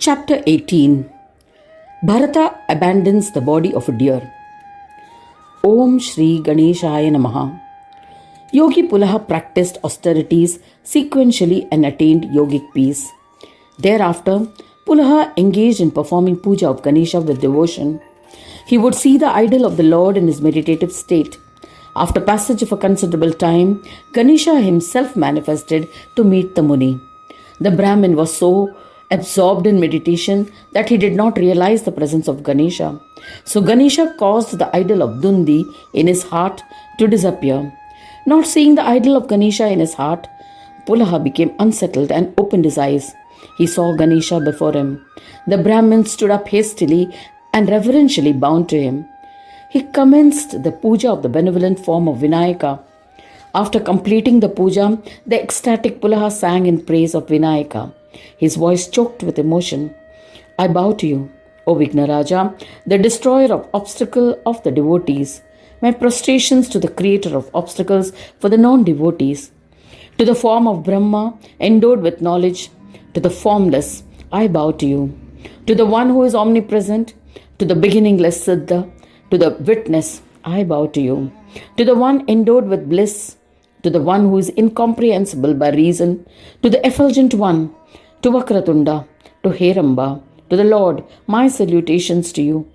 Chapter 18. Bharata abandons the body of a deer. Om Shri Ganeshaya Namaha. Yogi Pulaha practiced austerities sequentially and attained yogic peace. Thereafter, Pulaha engaged in performing puja of Ganesha with devotion. He would see the idol of the Lord in his meditative state. After passage of a considerable time, Ganesha himself manifested to meet the Muni. The Brahmin was so absorbed in meditation that he did not realize the presence of Ganesha. So Ganesha caused the idol of Dundi in his heart to disappear. Not seeing the idol of Ganesha in his heart, Pulaha became unsettled and opened his eyes. He saw Ganesha before him. The Brahmin stood up hastily and reverentially bowed to him. He commenced the puja of the benevolent form of Vinayaka. After completing the puja, the ecstatic Pulaha sang in praise of Vinayaka. His voice choked with emotion. I bow to you, O Vignaraja, the destroyer of obstacle of the devotees. My prostrations to the creator of obstacles for the non-devotees. To the form of Brahma, endowed with knowledge, to the formless, I bow to you. To the one who is omnipresent, to the beginningless Siddha, to the witness, I bow to you. To the one endowed with bliss, to the one who is incomprehensible by reason, to the effulgent one, to Vakratunda, to Heramba, to the Lord, my salutations to you.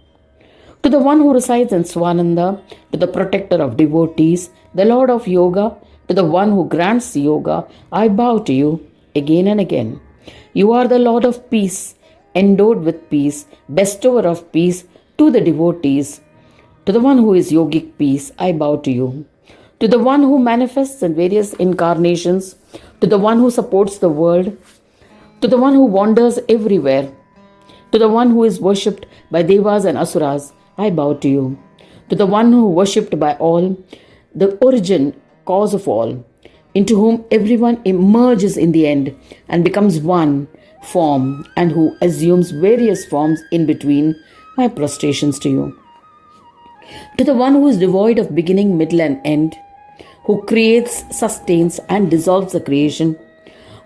To the one who resides in Swananda, to the protector of devotees, the Lord of Yoga, to the one who grants yoga, I bow to you again and again. You are the Lord of peace, endowed with peace, bestower of peace to the devotees. To the one who is yogic peace, I bow to you. To the one who manifests in various incarnations, to the one who supports the world, to the one who wanders everywhere, to the one who is worshipped by devas and asuras, I bow to you. To the one who worshipped by all, the origin, cause of all, into whom everyone emerges in the end and becomes one form, and who assumes various forms in between, my prostrations to you. To the one who is devoid of beginning, middle, and end, who creates, sustains, and dissolves the creation,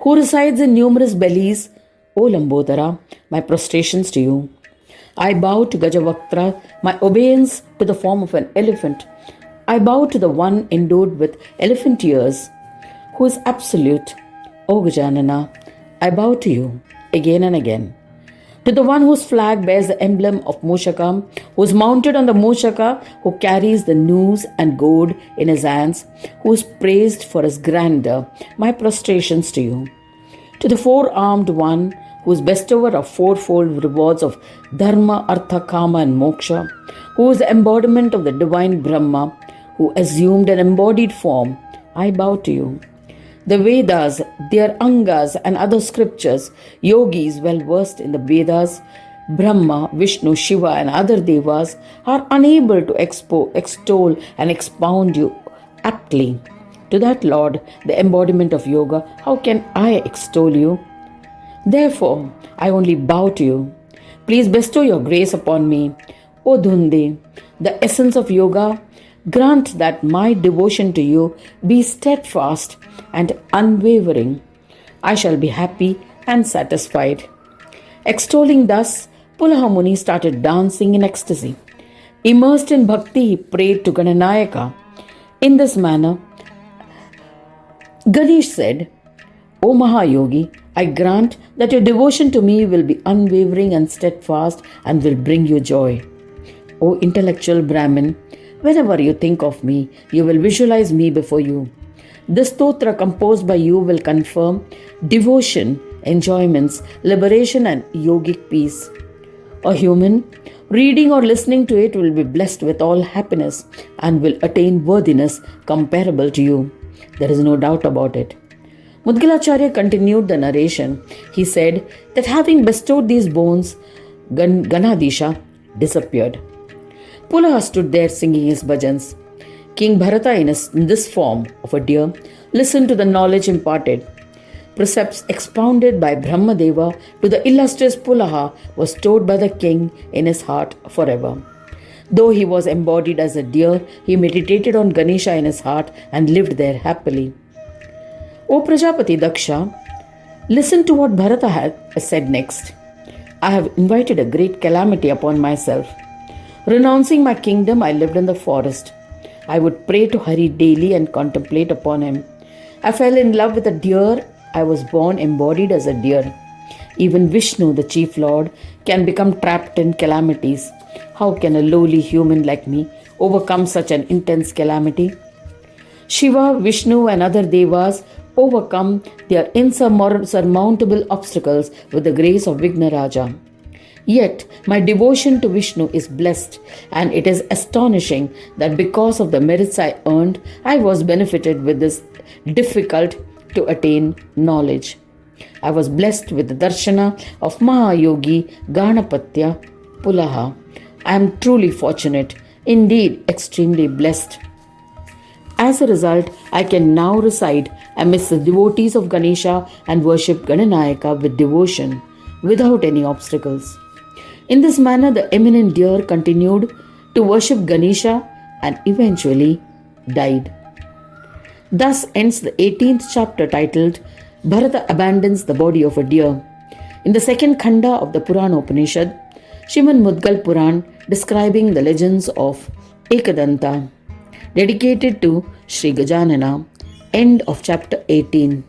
who resides in numerous bellies, O Lambodara, my prostrations to you. I bow to Gajavaktra, my obeisance to the form of an elephant. I bow to the one endowed with elephant ears, who is absolute, O Gajanana. I bow to you again and again. To the one whose flag bears the emblem of Moshaka, who is mounted on the Moshaka, who carries the noose and goad in his hands, who is praised for his grandeur, my prostrations to you. To the four-armed one, who is bestower of fourfold rewards of Dharma, Artha, Kama, and Moksha, who is the embodiment of the divine Brahma, who assumed an embodied form, I bow to you. The Vedas, their Angas and other scriptures, yogis well versed in the Vedas, Brahma, Vishnu, Shiva and other devas are unable to extol and expound you aptly. To that Lord, the embodiment of yoga, how can I extol you? Therefore, I only bow to you. Please bestow your grace upon me. O Dhundi, the essence of yoga, grant that my devotion to you be steadfast and unwavering. I shall be happy and satisfied. Extolling thus, Pulaha Muni started dancing in ecstasy. Immersed in bhakti, he prayed to Gananayaka. In this manner, Ganesh said, O Mahayogi, I grant that your devotion to me will be unwavering and steadfast and will bring you joy. O intellectual Brahmin, whenever you think of me, you will visualize me before you. This stotra composed by you will confirm devotion, enjoyments, liberation and yogic peace. A human, reading or listening to it will be blessed with all happiness and will attain worthiness comparable to you. There is no doubt about it. Mudgalacharya continued the narration. He said that having bestowed these boons, Ganadisha disappeared. Pulaha stood there singing his bhajans. King Bharata, in this form of a deer, listened to the knowledge imparted. Precepts expounded by Brahmadeva to the illustrious Pulaha was stored by the king in his heart forever. Though he was embodied as a deer, he meditated on Ganesha in his heart and lived there happily. O Prajapati Daksha, listen to what Bharata had said next. I have invited a great calamity upon myself. Renouncing my kingdom, I lived in the forest. I would pray to Hari daily and contemplate upon him. I fell in love with a deer. I was born embodied as a deer. Even Vishnu, the chief lord, can become trapped in calamities. How can a lowly human like me overcome such an intense calamity? Shiva, Vishnu, and other devas overcome their insurmountable obstacles with the grace of Vignaraja. Yet, my devotion to Vishnu is blessed, and it is astonishing that because of the merits I earned, I was benefited with this difficult to attain knowledge. I was blessed with the darshana of Mahayogi Ganapatya Pulaha. I am truly fortunate, indeed extremely blessed. As a result, I can now reside amidst the devotees of Ganesha and worship Gananayaka with devotion, without any obstacles. In this manner, the eminent deer continued to worship Ganesha and eventually died. Thus ends the 18th chapter titled Bharata Abandons the Body of a Deer. In the second khanda of the Purana Upanishad, Srimad Mudgal Puran describing the legends of Ekadanta, dedicated to Sri Gajanana, end of chapter 18.